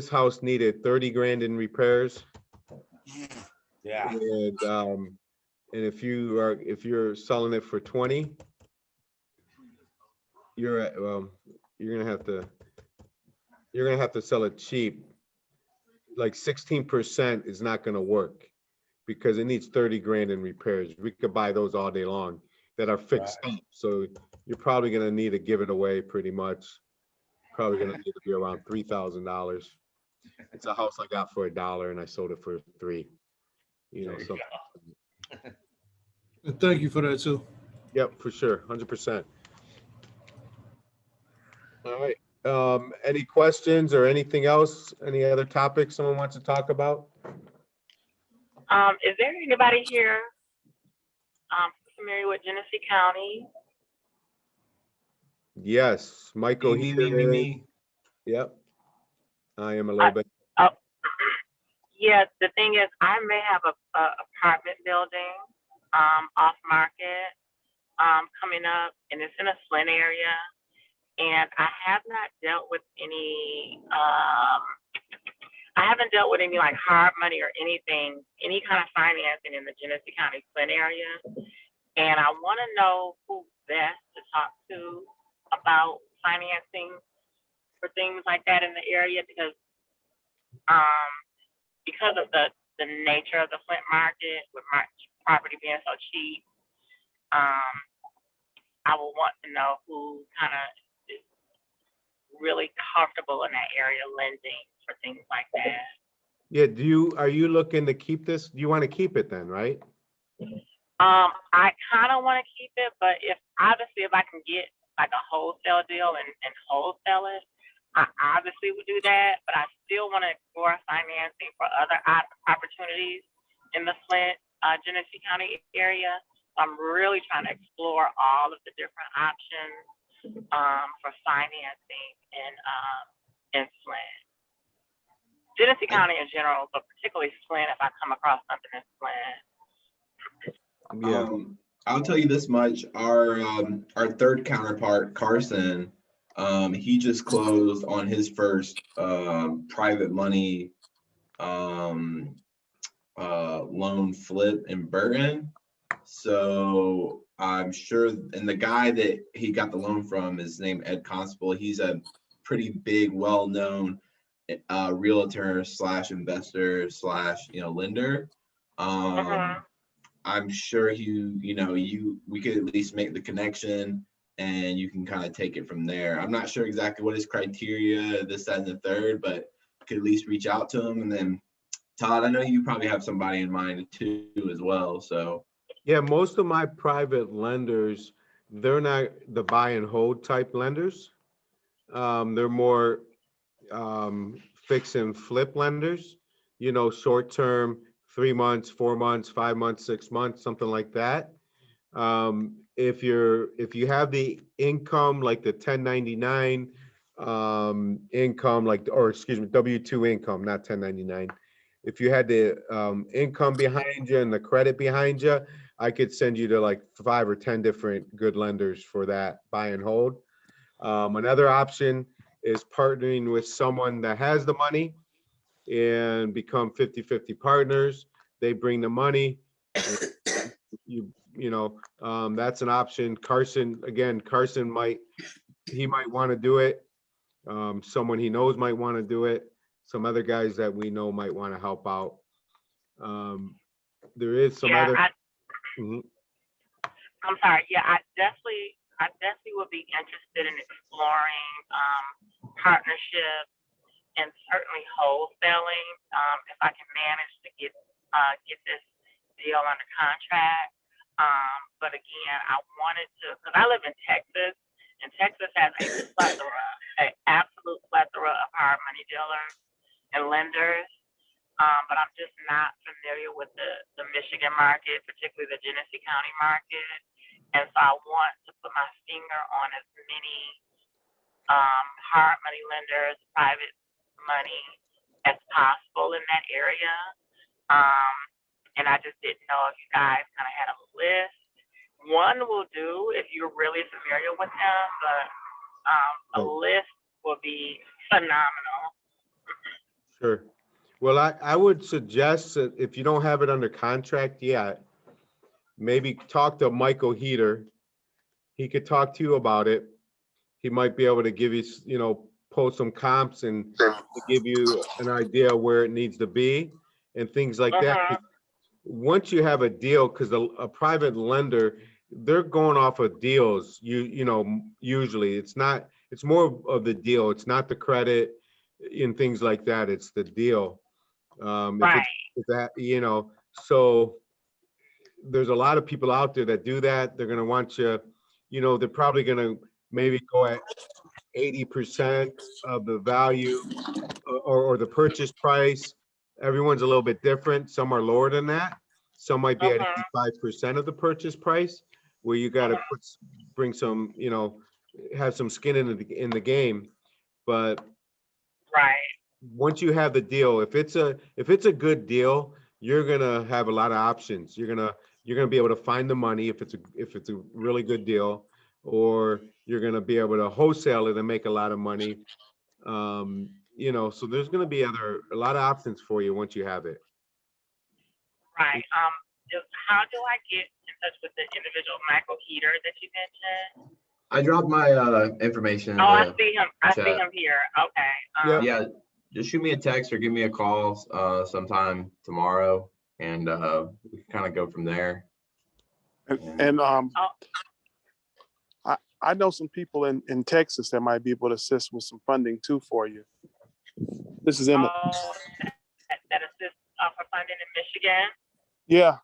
this house needed 30 grand in repairs. Yeah. And if you're selling it for 20, you're gonna have to sell it cheap. Like 16% is not gonna work because it needs 30 grand in repairs. We could buy those all day long that are fixed up. So you're probably gonna need to give it away pretty much. Probably gonna need to be around $3,000. It's a house I got for $1 and I sold it for $3. You know, so Thank you for that too. yep, for sure, 100%. All right. Any questions or anything else? Any other topics someone wants to talk about? Is there anybody here familiar with Genesee County? Yes, Michael Me. Yep. I am a little bit. Oh, yes. The thing is, I may have a apartment building off market coming up, and it's in a Flint area. And I have not dealt with any. I haven't dealt with any like hard money or anything, any kind of financing in the Genesee County Flint area. And I want to know who best to talk to about financing for things like that in the area, because of the nature of the Flint market with my property being so cheap, I will want to know who kind of is really comfortable in that area lending for things like that. Yeah, are you looking to keep this? You want to keep it then, right? I kind of want to keep it, but if I can get like a wholesale deal and wholesale it, I obviously would do that, but I still want to explore financing for other opportunities in the Flint, Genesee County area. I'm really trying to explore all of the different options for financing in Flint. Genesee County in general, but particularly Flint if I come across something in Flint. Yeah. I'll tell you this much: our third counterpart, Carson, he just closed on his first private money loan flip in Burton. So I'm sure, and the guy that he got the loan from is named Ed Constable. He's a pretty big, well-known realtor / investor / lender. I'm sure we could at least make the connection and you can kind of take it from there. I'm not sure exactly what his criteria, this, that, and the third, but could at least reach out to him. And then Todd, I know you probably have somebody in mind too as well. So Yeah, most of my private lenders, they're not the buy and hold type lenders. They're more fix and flip lenders, short term, 3 months, 4 months, 5 months, 6 months, something like that. If you have the income, like the 1099 income, W-2 income, not 1099. If you had the income behind you and the credit behind you, I could send you to like 5 or 10 different good lenders for that buy and hold. Another option is partnering with someone that has the money and become 50-50 partners. They bring the money. That's an option. Carson might want to do it. Someone he knows might want to do it. Some other guys that we know might want to help out. There is some other. I'm sorry. Yeah, I definitely would be interested in exploring partnerships and certainly wholesaling if I can manage to get this deal under contract. But again, I wanted to, because I live in Texas, and Texas has an absolute plethora of hard money dealers and lenders. But I'm just not familiar with the Michigan market, particularly the Genesee County market. And so I want to put my finger on as many hard money lenders, private money as possible in that area. And I just didn't know if you guys kind of had a list. One will do if you're really familiar with them, but a list will be phenomenal. Sure. Well, I would suggest that if you don't have it under contract yet, maybe talk to Michael Heater. He could talk to you about it. He might be able to give you, pull some comps and to give you an idea where it needs to be and things like that. Mhm. Once you have a deal, because a private lender, they're going off of deals. Usually it's more of the deal. It's not the credit and things like that. It's the deal. If Right. it's that, so there's a lot of people out there that do that. They're gonna want you, they're probably gonna maybe go at 80% of the value or the purchase price. Everyone's a little bit different. Some are lower than that. Some might be at Mhm. 85% of the purchase price, where you got to bring some, have some skin in the game. But Right. once you have the deal, if it's a good deal, you're gonna have a lot of options. You're gonna be able to find the money if it's a really good deal, or you're gonna be able to wholesale it and make a lot of money. So there's gonna be a lot of options for you once you have it. Right. How do I get in touch with the individual Michael Heater that you mentioned? I dropped my information in Oh, I the see him. I see chat. him here. Okay. Yep. Yeah, just shoot me a text or give me a call sometime tomorrow, and we can kind of go from there. And I know some people in Texas that might be able to assist with some funding too for you. This is Emmett. Oh, that assists for funding in Michigan. Yeah.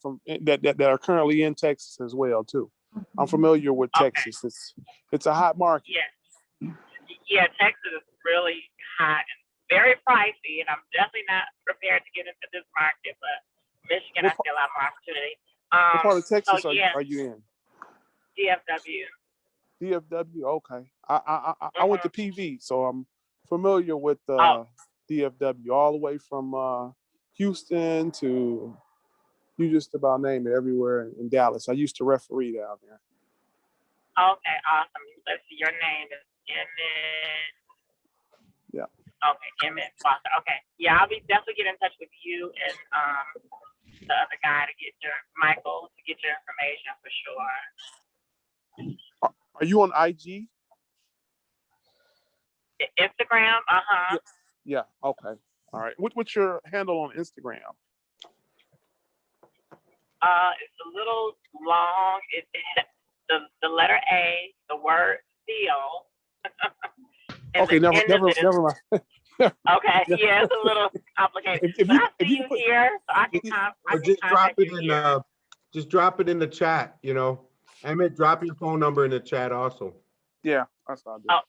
From that are currently in Texas as well too. I'm familiar with Okay. Texas. It's a hot market. Yeah, Texas is really hot and very pricey, and I'm definitely not prepared to get into this market. But Michigan, I see a lot more opportunity. What part of Texas So yeah, are you in? DFW. DFW. Okay. I went to PV, so I'm familiar with Oh. DFW all the way from Houston to you just about name it everywhere in Dallas. I used to referee down there. Okay, awesome. Let's see. Your name is Emmett. Yeah. Okay, Emmett Foster. Okay. Yeah, I'll be definitely get in touch with you and the other guy to get your Michael to get your information for sure. Are you on IG? Instagram. Yeah. Okay. All right. What's your handle on Instagram? It's a little long. The letter A, the word seal. Okay. Never mind. Okay. Yeah, it's a little complicated. But I see you here, so I can Or just drop it in the chat. Emmett, drop your phone number in the chat also. Yeah, that's what I do. Oh,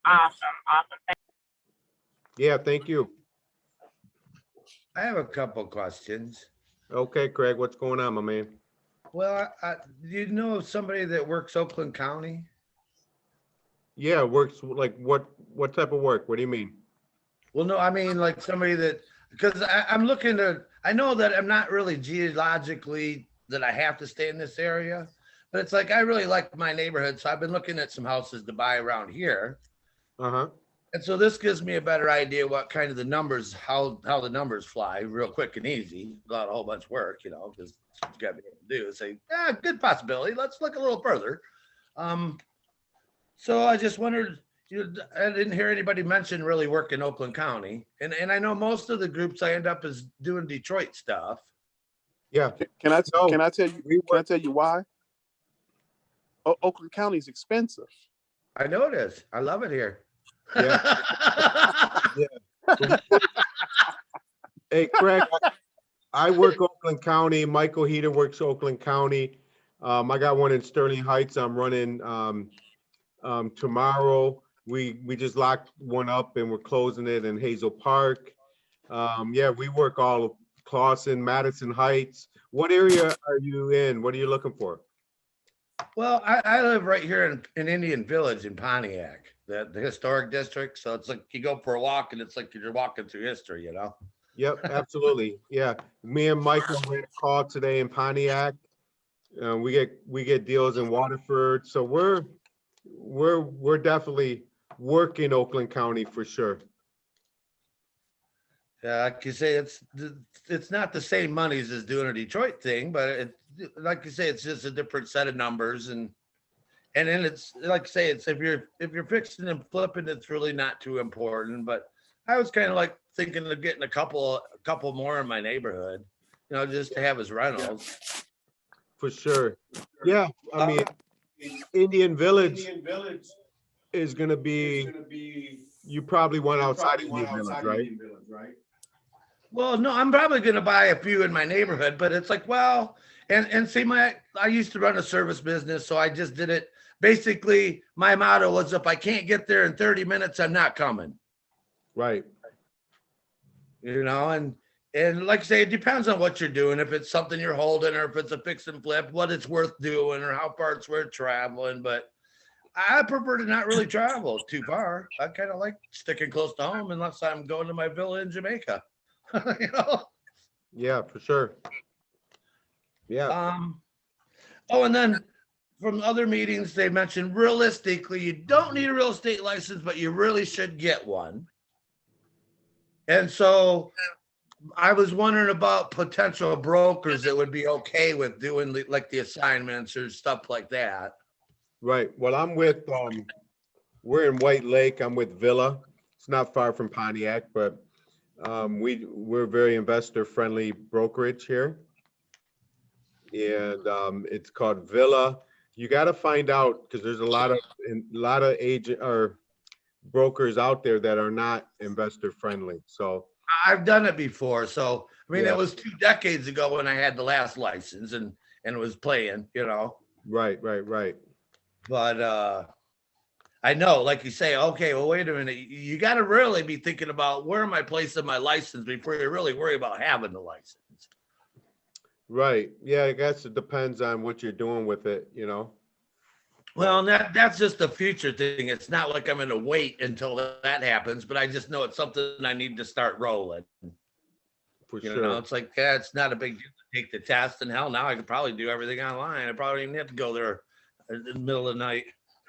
awesome. Yeah, thank you. I have a couple questions. Okay, Craig, what's going on, my man? Well, do you know of somebody that works Oakland County? Yeah, works like what type of work? What do you mean? Well, no, I mean like somebody that, because I'm looking to, I know that I'm not really geologically that I have to stay in this area, but it's like I really like my neighborhood, so I've been looking at some houses to buy around here. Uh-huh. And so this gives me a better idea what kind of the numbers, how the numbers fly real quick and easy, without a whole bunch of work, because you got to be able to do. Say, yeah, good possibility. Let's look a little further. So I just wondered, I didn't hear anybody mention really work in Oakland County, and I know most of the groups I end up is doing Detroit stuff. Yeah. Can I No, tell you? Can I tell you why? Oakland County is expensive. I know it is. I love it here. Yeah. Hey, Craig, I work Oakland County. Michael Heater works Oakland County. I got one in Sterling Heights. I'm running tomorrow. We just locked one up and we're closing it in Hazel Park. Yeah, we work all of Clawson, Madison Heights. What area are you in? What are you looking for? Well, I live right here in Indian Village in Pontiac, the historic district. So it's like you go for a walk and it's like you're walking through history, Yep, absolutely. Yeah, me and Michael ran a call today in Pontiac. We get deals in Waterford, so we're definitely working Oakland County for sure. Yeah, like you say, it's not the same monies as doing a Detroit thing, but like you say, it's just a different set of numbers, and then it's like you say, it's if you're fixing and flipping, it's really not too important. But I was kind of like thinking of getting a couple more in my neighborhood, just to have as rentals. For sure. Yeah, I mean, Indian Village is gonna be, you probably want outside Indian Village, right? Well, no, I'm probably going to buy a few in my neighborhood, but it's like, well, and see, I used to run a service business, so I just did it. Basically, my motto was, if I can't get there in 30 minutes, I'm not coming. Right, And like I say, it depends on what you're doing. If it's something you're holding, or if it's a fix and flip, what it's worth doing, or how far it's worth traveling. But I prefer to not really travel too far. I kind of like sticking close to home, unless I'm going to my villa in Jamaica. you know. yeah, for sure. Yeah, Oh, and then from other meetings, they mentioned realistically, you don't need a real estate license, but you really should get one. And so I was wondering about potential brokers that would be okay with doing like the assignments or stuff like that. right. Well, I'm with, we're in White Lake. I'm with Villa. It's not far from Pontiac, but we're very investor friendly brokerage here. And it's called Villa. You got to find out, because there's a lot of agent or brokers out there that are not investor friendly. So I've done it before. So, I mean, Yeah. it was 2 decades ago when I had the last license and was playing. right. But I know, like you say, okay, well, wait a minute. You got to really be thinking about, where am I placing my license before you really worry about having the license. Right. Yeah, I guess it depends on what you're doing with it, Well, and that's just a future thing. It's not like I'm going to wait until that happens, but I just know it's something I need to start rolling. For You sure. know, it's like, yeah, it's not a big deal to take the test. And hell, now I could probably do everything online. I probably don't even have to go there in the middle of the night.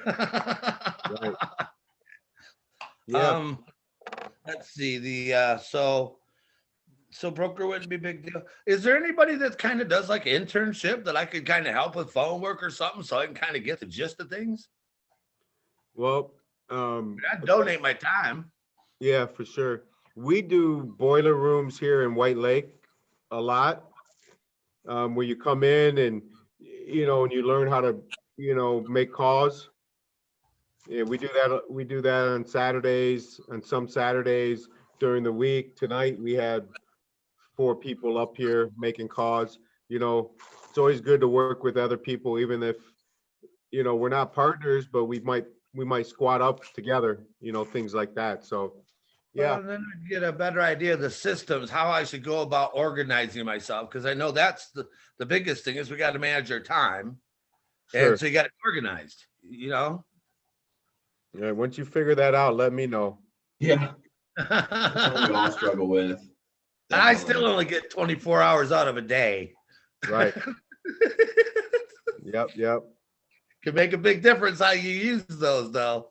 Right. Yeah. Let's see. So broker wouldn't be a big deal. Is there anybody that kind of does like internship that I could kind of help with phone work or something, so I can kind of get the gist of things? Well, I'd donate my time. yeah, for sure. We do boiler rooms here in White Lake a lot, where you come in and, and you learn how to, make calls. Yeah, we do that. We do that on Saturdays, on some Saturdays during the week. Tonight, we had 4 people up here making calls. It's always good to work with other people, even if, we're not partners, but we might squat up together, things like that. So, yeah. Well, and then I'd get a better idea of the systems, how I should go about organizing myself. Because I know that's the biggest thing is we got to manage our time. Sure. And so you got to organized, Yeah, once you figure that out, let me know. Yeah, that's what we all struggle with. And I still only get 24 hours out of a day. Right. Yep. Can make a big difference how you use those, though.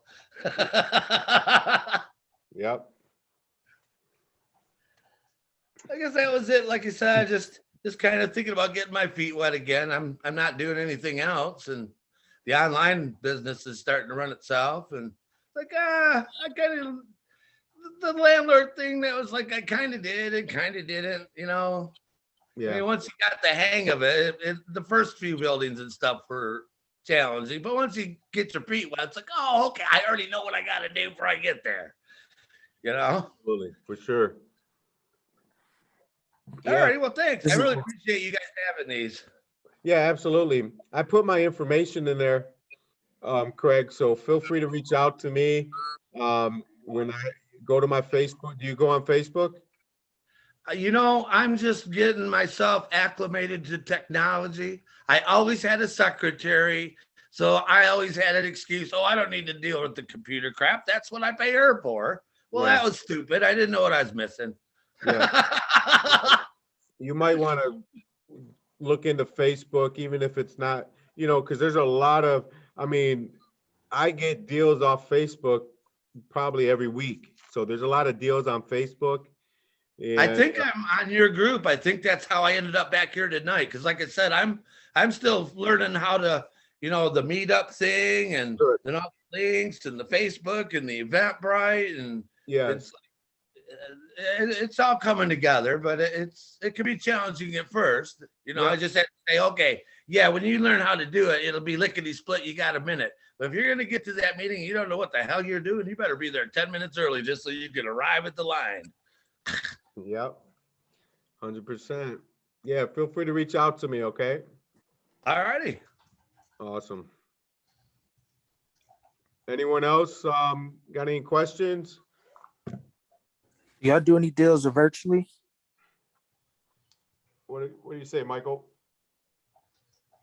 Yep. I guess that was it. Like I said, I just kind of thinking about getting my feet wet again. I'm not doing anything else, and the online business is starting to run itself. And like, I kind of the landlord thing that was like I kind of did and kind of didn't. I Yeah. mean, once you got the hang of it, the first few buildings and stuff were challenging, but once you get your feet wet, it's like, oh, okay, I already know what I got to do before I get there. Absolutely, for sure. All right, well, thanks. I really appreciate you guys having these. Yeah, absolutely. I put my information in there, Craig, so feel free to reach out to me. When I go to my Facebook, do you go on Facebook? I'm just getting myself acclimated to technology. I always had a secretary, so I always had an excuse. Oh, I don't need to deal with the computer crap. That's what I pay her for. Well, Yeah. that was stupid. I didn't know what I was missing. Yeah. You might want to look into Facebook, even if it's not, because there's a lot of, I get deals off Facebook probably every week. So there's a lot of deals on Facebook. I And think I'm on your group. I think that's how I ended up back here tonight. Cause like I said, I'm still learning how to, the meetup thing and Good. then all the links and the Facebook and the Eventbrite and yes, it's it's all coming together, but it can be challenging at first. I Yep. just had to say, okay, yeah, when you learn how to do it, it'll be lickety split. You got a minute. But if you're gonna get to that meeting, you don't know what the hell you're doing. You better be there 10 minutes early just so you can arrive at the line. yep, 100%. Yeah, feel free to reach out to me, okay? All righty. Awesome. Anyone else got any questions? Do y'all do any deals virtually? What do you say, Michael?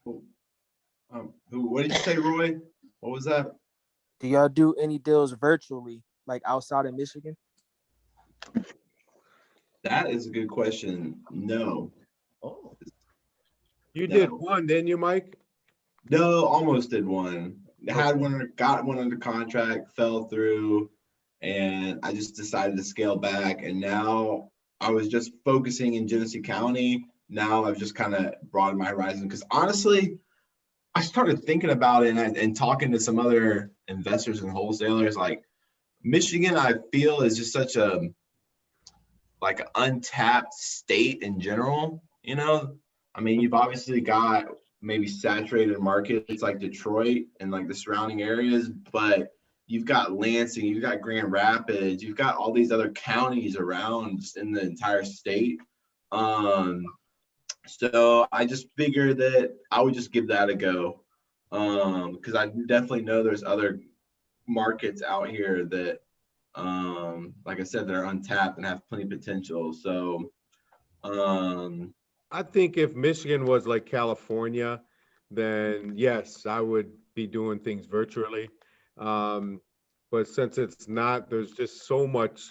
What did you say, Roy? What was that? Do y'all do any deals virtually, like outside of Michigan? That is a good question. No. Oh, You No. did one, didn't you, Mike? No, almost did one. Had one, got one under contract, fell through, and I just decided to scale back. And now I was just focusing in Genesee County. Now I've just kind of broadened my horizon because honestly, I started thinking about it and talking to some other investors and wholesalers. Like Michigan, I feel is just such a like an untapped state in general. I mean, you've obviously got maybe saturated markets like Detroit and like the surrounding areas, but you've got Lansing, you've got Grand Rapids, you've got all these other counties around just in the entire state. So I just figured that I would just give that a go. Because I definitely know there's other markets out here that like I said, that are untapped and have plenty of potential. So I think if Michigan was like California, then yes, I would be doing things virtually. But since it's not, there's just so much,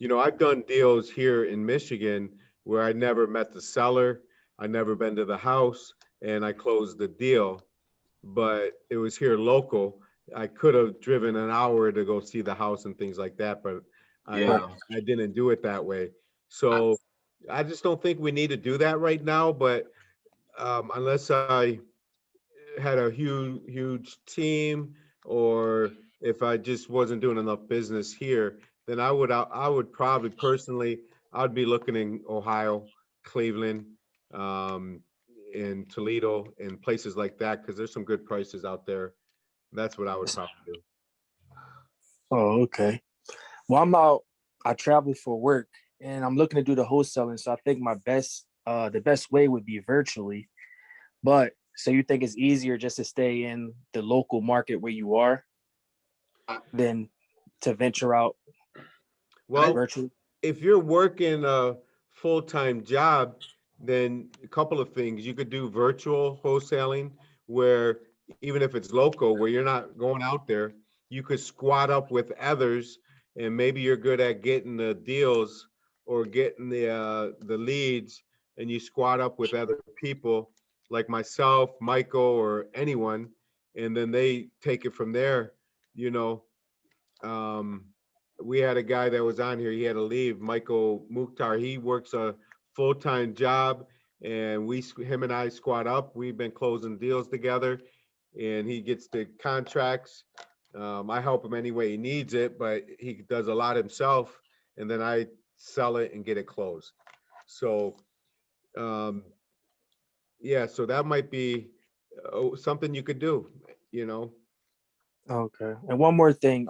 I've done deals here in Michigan where I never met the seller, I never been to the house, and I closed the deal, but it was here local. I could have driven an hour to go see the house and things like that, but Yeah. I didn't do it that way. So I just don't think we need to do that right now, but unless I had a huge team or if I just wasn't doing enough business here, then I would probably personally, I'd be looking in Ohio, Cleveland, um, in Toledo and places like that, because there's some good prices out there. That's what I would probably do. Oh, okay. Well, I travel for work and I'm looking to do the wholesaling. So I think the best way would be virtually. But so you think it's easier just to stay in the local market where you are than to venture out Well, virtually? if you're working a full-time job, then a couple of things. You could do virtual wholesaling where even if it's local, where you're not going out there, you could squat up with others and maybe you're good at getting the deals or getting the leads and you squat up with other people like myself, Michael, or anyone, and then they take it from there, you know. Um, we had a guy that was on here, he had to leave, Michael Mukhtar. He works a full-time job and him and I squat up. We've been closing deals together and he gets the contracts. I help him any way he needs it, but he does a lot himself and then I sell it and get it closed. So, yeah, so that might be something you could do, you know. Okay. And one more thing.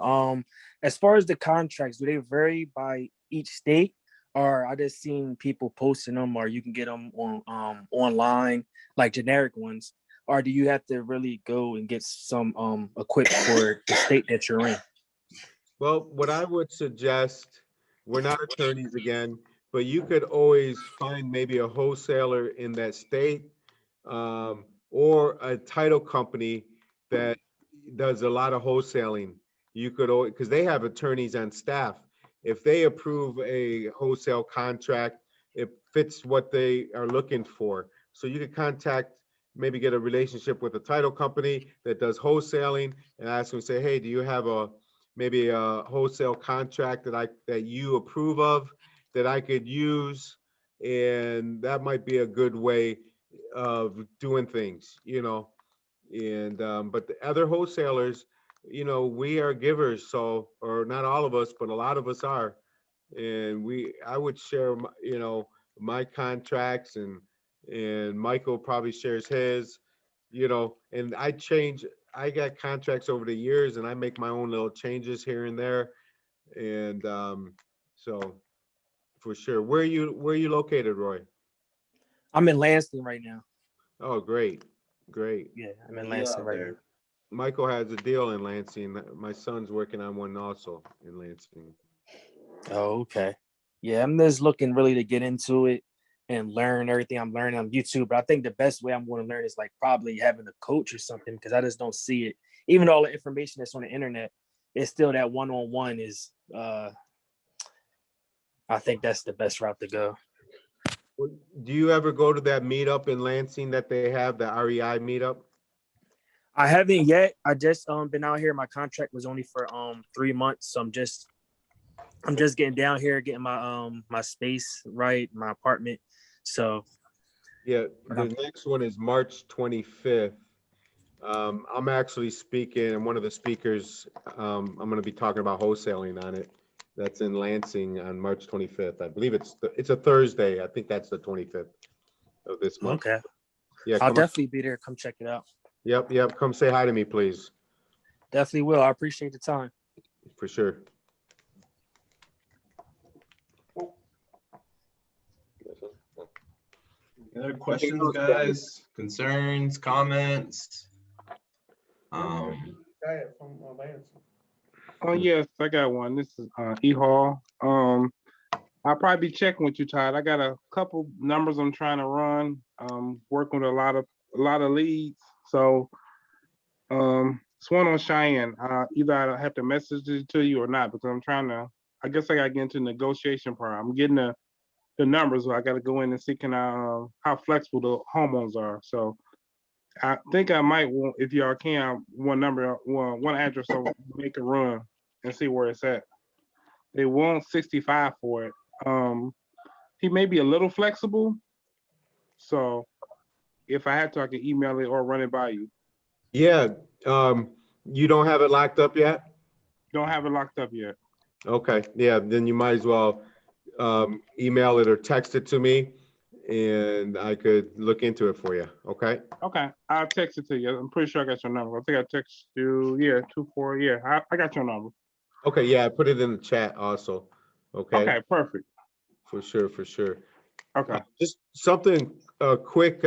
As far as the contracts, do they vary by each state? Or I just seen people posting them, or you can get them on online, like generic ones. Or do you have to really go and get some equipped for the state that you're in? Well, what I would suggest, we're not attorneys again, but you could always find maybe a wholesaler in that state, or a title company that does a lot of wholesaling. You could, because they have attorneys on staff. If they approve a wholesale contract, it fits what they are looking for. So you could contact, maybe get a relationship with a title company that does wholesaling and ask them, say, hey, do you have maybe a wholesale contract that you approve of that I could use, and that might be a good way of doing things, you know. And but the other wholesalers, you know, we are givers, so, or not all of us, but a lot of us are. And I would share, you know, my contracts, and Michael probably shares his, you know, and I got contracts over the years, and I make my own little changes here and there. And so for sure. Where are you located, Roy? I'm in Lansing right now. Oh, great, great. Yeah, I'm in Yeah, Lansing right now. there. Michael has a deal in Lansing. My son's working on one also in Lansing. Oh, okay. Yeah, I'm just looking really to get into it and learn everything I'm learning on YouTube. But I think the best way I'm going to learn is like probably having a coach or something, because I just don't see it. Even though all the information that's on the internet, it's still that one-on-one is I think that's the best route to go. Do you ever go to that meetup in Lansing that they have, the REI meetup? I haven't yet. I just been out here. My contract was only for 3 months. So I'm just getting down here, getting my space right, my apartment. So Yeah, the next one is March 25th. I'm actually speaking, and one of the speakers, I'm going to be talking about wholesaling on it. That's in Lansing on March 25th. I believe it's a Thursday. I think that's the 25th of this month. okay. Yeah, I'll come on. definitely be there. Come check it out. Yep. Come say hi to me, please. Definitely will. I appreciate the time. For sure. Any other questions, guys? Concerns, comments? Oh yes, I got one. This is E Hall. I'll probably be checking with you, Todd. I got a couple numbers I'm trying to run. Working with a lot of leads. So it's one on Cheyenne. Either I have to message it to you or not, because I'm trying to. I guess I got to get into negotiation part. I'm getting the numbers. So I got to go in and see how flexible the homeowners are. So I think I might want, if y'all can, one address, so make a run and see where it's at. They want 65 for it. He may be a little flexible, so if I had to, I can email it or run it by you. Yeah. You don't have it locked up yet? Don't have it locked up yet. Okay. Yeah. Then you might as well email it or text it to me, and I could look into it for you. Okay. Okay, I'll text it to you. I'm pretty sure I got your number. I think I text you. Yeah, 24. Yeah, I got your number. Okay. Yeah. I put it in the chat also. Okay. Okay, perfect. For sure. Okay. Just something quick.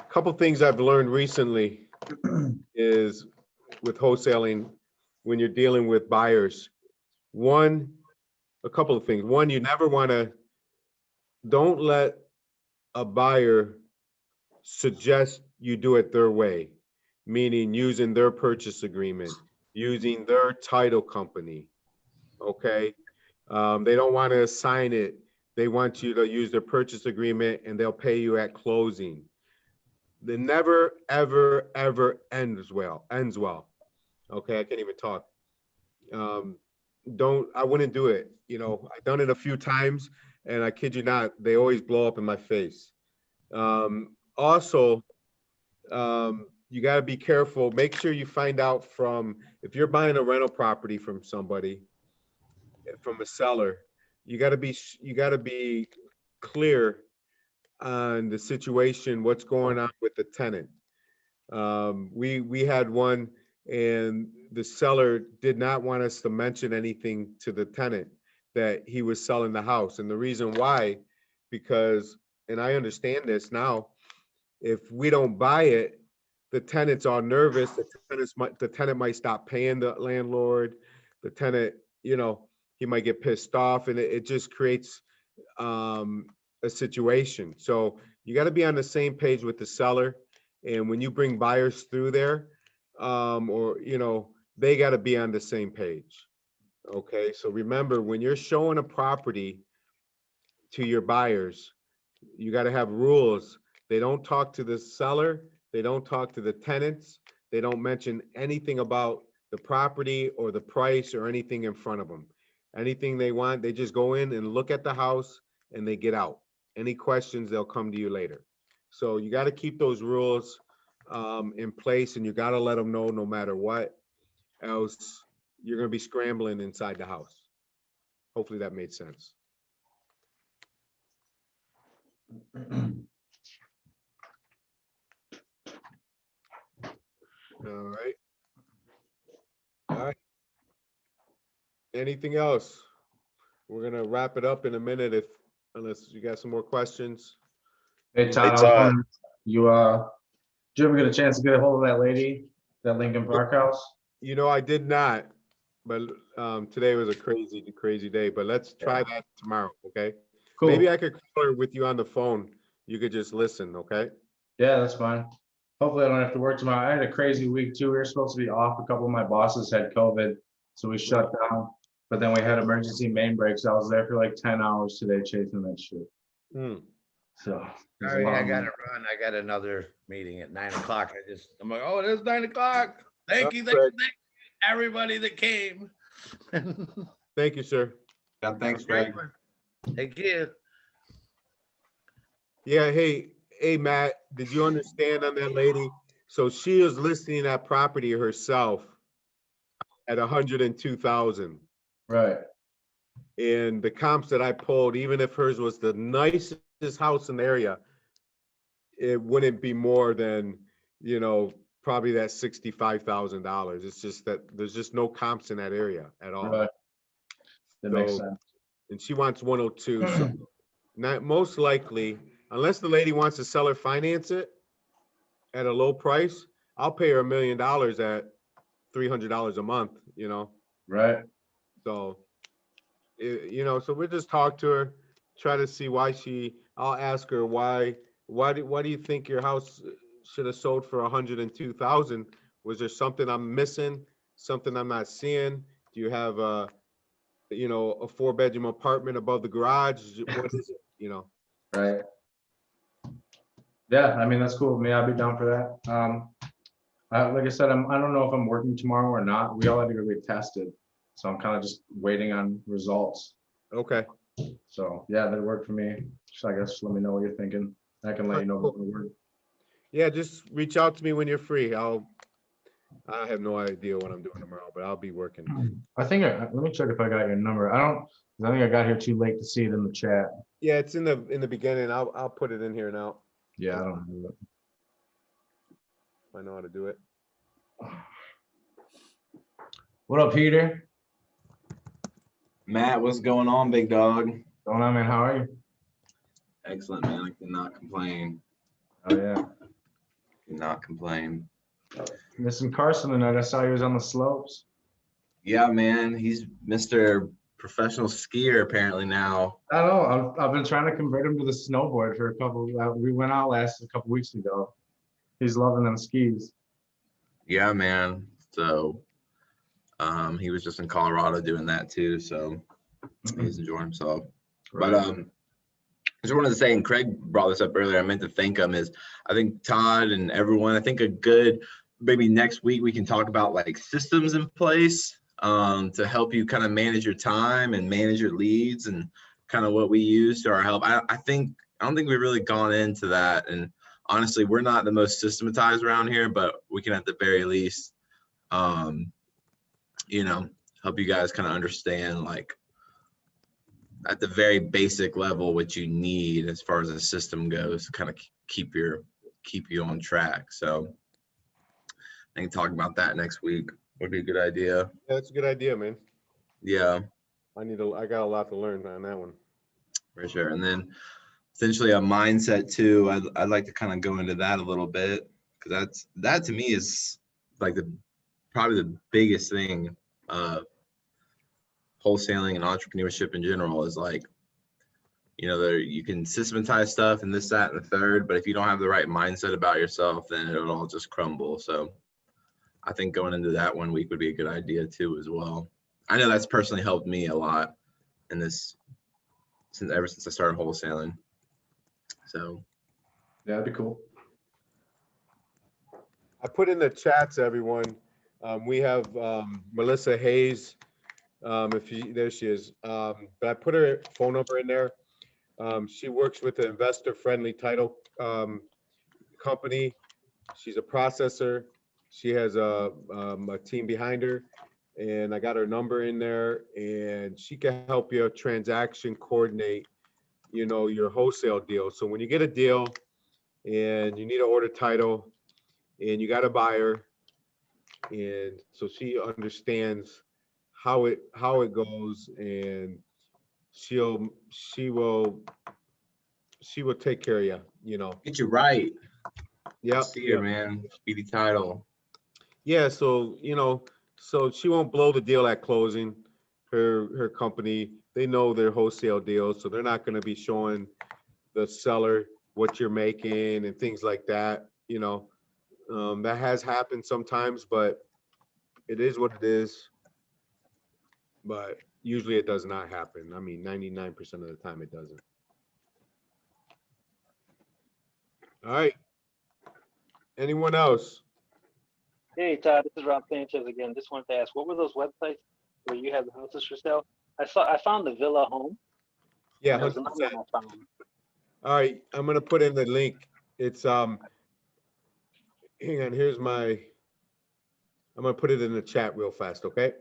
Couple things I've learned recently is with wholesaling when you're dealing with buyers. A couple of things. One, you never don't let a buyer suggest you do it their way, meaning using their purchase agreement, using their title company. Okay. They don't want to assign it. They want you to use their purchase agreement, and they'll pay you at closing. They never, ever ends well. Okay. I can't even talk. I wouldn't do it. You know, I've done it a few times, and I kid you not, they always blow up in my face. Also, you got to be careful. Make sure you find out if you're buying a rental property from somebody, from a seller, you got to be clear on the situation, what's going on with the tenant. We had one, and the seller did not want us to mention anything to the tenant that he was selling the house. And the reason why, because, and I understand this now, if we don't buy it, the tenants are nervous. The tenant might stop paying the landlord. The tenant, you know, he might get pissed off, and it just creates a situation. So you got to be on the same page with the seller. And when you bring buyers through there, or, you know, they got to be on the same page. Okay. So remember, when you're showing a property to your buyers, you got to have rules. They don't talk to the seller. They don't talk to the tenants. They don't mention anything about the property or the price or anything in front of them. Anything they want, they just go in and look at the house and they get out. Any questions, they'll come to you later. So you got to keep those rules in place, and you got to let them know no matter what, else you're going to be scrambling inside the house. Hopefully that made sense. All right. All right. Anything else? We're gonna wrap it up in a minute unless you got some more questions. Hey Todd, I was wondering, did you ever get a chance to get a hold of that lady, that Lincoln Park house? You know, I did not, but today was a crazy day, but let's try that tomorrow, okay? Cool. Maybe I could call her with you on the phone. You could just listen, okay? Yeah, that's fine. Hopefully I don't have to work tomorrow. I had a crazy week too. We were supposed to be off. A couple of my bosses had COVID, so we shut down. But then we had emergency main breaks. I was there for like 10 hours today chasing that shit. Hmm. So. All right, I gotta run. I got another meeting at 9 o'clock. I'm like, oh, it is 9 o'clock. Thank you, everybody that came. Thank you, sir. Yeah, thanks, Greg. Thank you. Yeah, hey, Matt, did you understand on that lady? So she is listing that property herself at 102,000. Right. And the comps that I pulled, even if hers was the nicest house in the area, it wouldn't be more than, probably that $65,000. It's just that there's just no comps in that area at all. Right. That makes So, sense. and she wants 102. So not most likely, unless the lady wants to sell or finance it at a low price, I'll pay her $1 million at $300 a month, Right. So, so we'll just talk to her, try to see why I'll ask her why do you think your house should have sold for 102,000? Was there something I'm missing? Something I'm not seeing? Do you have a 4-bedroom apartment above the garage? What is it? Right. Yeah, I mean, that's cool with me. I'll be down for that. Like I said, I don't know if I'm working tomorrow or not. We all had to go get tested. So I'm kind of just waiting on results. Okay. So yeah, that worked for me. So I guess let me know what you're thinking. I can let you know about the work. Yeah, just reach out to me when you're free. I have no idea what I'm doing tomorrow, but I'll be working. I think let me check if I got your number. I think I got here too late to see it in the chat. Yeah, it's in the beginning. I'll put it in here now. Yeah, I don't know it. I know how to do it. What up, Peter? Matt, what's going on, big dog? Going on, man? How are you? Excellent, man. I cannot complain. Oh yeah. Cannot complain. Missing Carson tonight. I saw he was on the slopes. Yeah, man. He's Mr. Professional skier apparently now. I don't know. I've been trying to convert him to the snowboard for a couple. We went out a couple weeks ago. He's loving them skis. Yeah, man. So he was just in Colorado doing that too. So he's enjoying himself. Right. But I just wanted to say, and Craig brought this up earlier, I meant to thank him, is I think Todd and everyone, I think maybe next week we can talk about like systems in place to help you kind of manage your time and manage your leads and kind of what we use to our help. I don't think we've really gone into that. And honestly, we're not the most systematized around here, but we can at the very least, help you guys kind of understand like at the very basic level what you need as far as the system goes to kind of keep you on track. So I think talking about that next week would be a good idea. Yeah, that's a good idea, man. Yeah, I got a lot to learn on that one. for sure. And then essentially a mindset too. I'd like to kind of go into that a little bit because that to me is like probably the biggest thing. Wholesaling and entrepreneurship in general is like, you can systematize stuff and this, that, and the third, but if you don't have the right mindset about yourself, then it'll all just crumble. So I think going into that 1 week would be a good idea too, as well. I know that's personally helped me a lot in this ever since I started wholesaling. So Yeah, that'd be cool. I put in the chats, everyone. We have Melissa Hayes There she is. But I put her phone number in there. She works with an investor-friendly title company. She's a processor. She has a team behind her, and I got her number in there, and she can help you transaction coordinate, your wholesale deal. So when you get a deal and you need to order title and you got a buyer, and so she understands how it goes, and she will take care of you. Get you right. Yeah. See you, man. Speedy title. Yeah, so so she won't blow the deal at closing. Her company, they know their wholesale deals, so they're not going to be showing the seller what you're making and things like that. That has happened sometimes, but it is what it is. But usually it does not happen. I mean, 99% of the time it doesn't. All right. Anyone else? Hey Todd, this is Rob Sanchez again. Just wanted to ask, what were those websites where you have the houses for sale? I found the Villa Home. Yeah, There was another 100%. one I found. All right, I'm gonna put in the link. It's hang on, I'm gonna put it in the chat real fast, okay?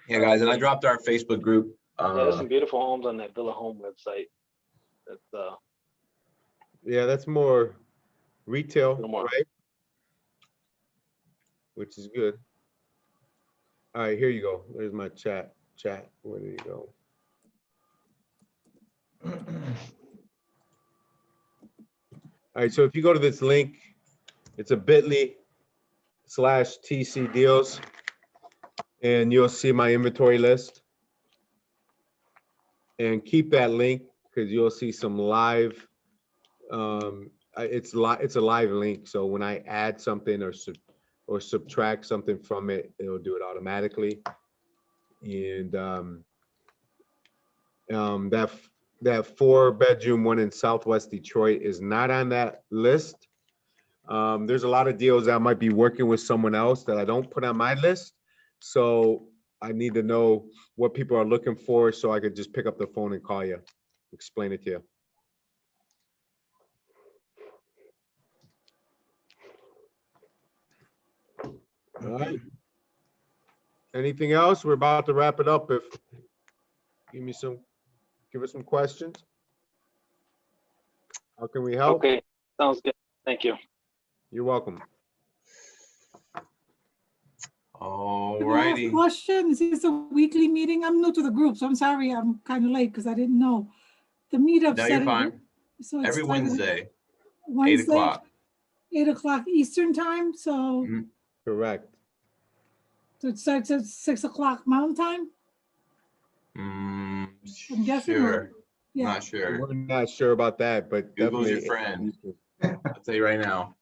Yeah, guys, and I dropped our Facebook group. Yeah, there's some beautiful homes on that Villa Home website. That's Yeah, that's more retail, little more. right? Which is good. All right, here you go. There's my chat. Where did you go? All right, so if you go to this link, it's a bit.ly/TC deals, and you'll see my inventory list. And keep that link because you'll see some live. It's a live link, so when I add something or subtract something from it, it'll do it automatically. And that 4-bedroom one in Southwest Detroit is not on that list. There's a lot of deals that I might be working with someone else that I don't put on my list. So I need to know what people are looking for so I could just pick up the phone and call you, explain it to you. All right. Anything else? We're about to wrap it up. Give us some questions. How can we help? Okay, sounds good. Thank you. You're welcome. All Can I ask a righty. question? Is this a weekly meeting? I'm new to the group, so I'm sorry I'm kind of late because I didn't know. The meetup No, said you're it- fine. So it's Every Wednesday, 8 Wednesday, o'clock. 8 o'clock Eastern time. So, Mhm. Correct. so it starts at 6 o'clock Mountain time. I'm guessing. Sure. Yeah. Not sure. We're not sure about that, but Google's your definitely. friend. I'll tell you right now.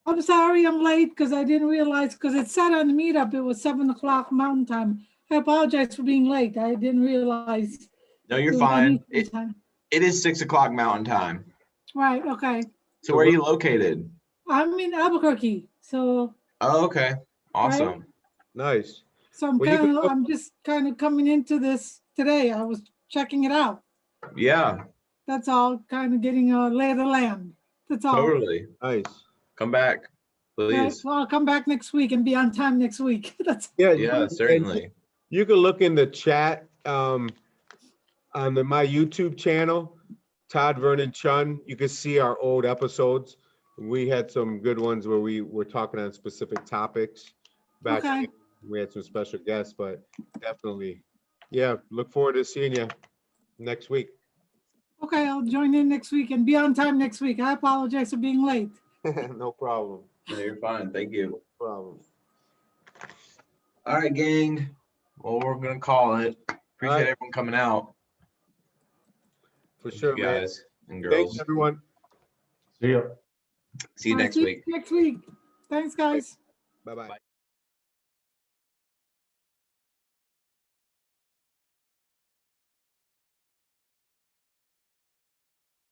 I'm sorry I'm late because I didn't realize because it said on the meetup it was 7 o'clock Mountain time. I apologize for being late. I didn't realize. No, you're it was on fine. Eastern time. It is 6 o'clock Mountain Time. Right. Okay. So where are you located? I'm in Albuquerque, so. Oh, okay. Awesome. Nice. So I'm Well, you can look- I'm just kind of coming into this today. I was checking it out. Yeah, That's all, kind of getting a lay of the land. That's all. totally. Nice. Come back, Right, please. well, I'll come back next week and be on time next week. That's Yeah. Yeah, and certainly. You can look in the chat on my YouTube channel, Todd Vernon Chun. You can see our old episodes. We had some good ones where we were talking on specific topics back okay. then. We had some special guests, but definitely, yeah, look forward to seeing you next week. Okay, I'll join in next week and be on time next week. I apologize for being late. No problem. No, you're fine. Thank you. No problem. All right, gang. Well, we're gonna call it. Appreciate right. everyone coming out. For Thank sure, you man. guys and Thanks, girls. everyone. See ya. See you All right, next see week. Next week. Thanks, guys. Bye-bye.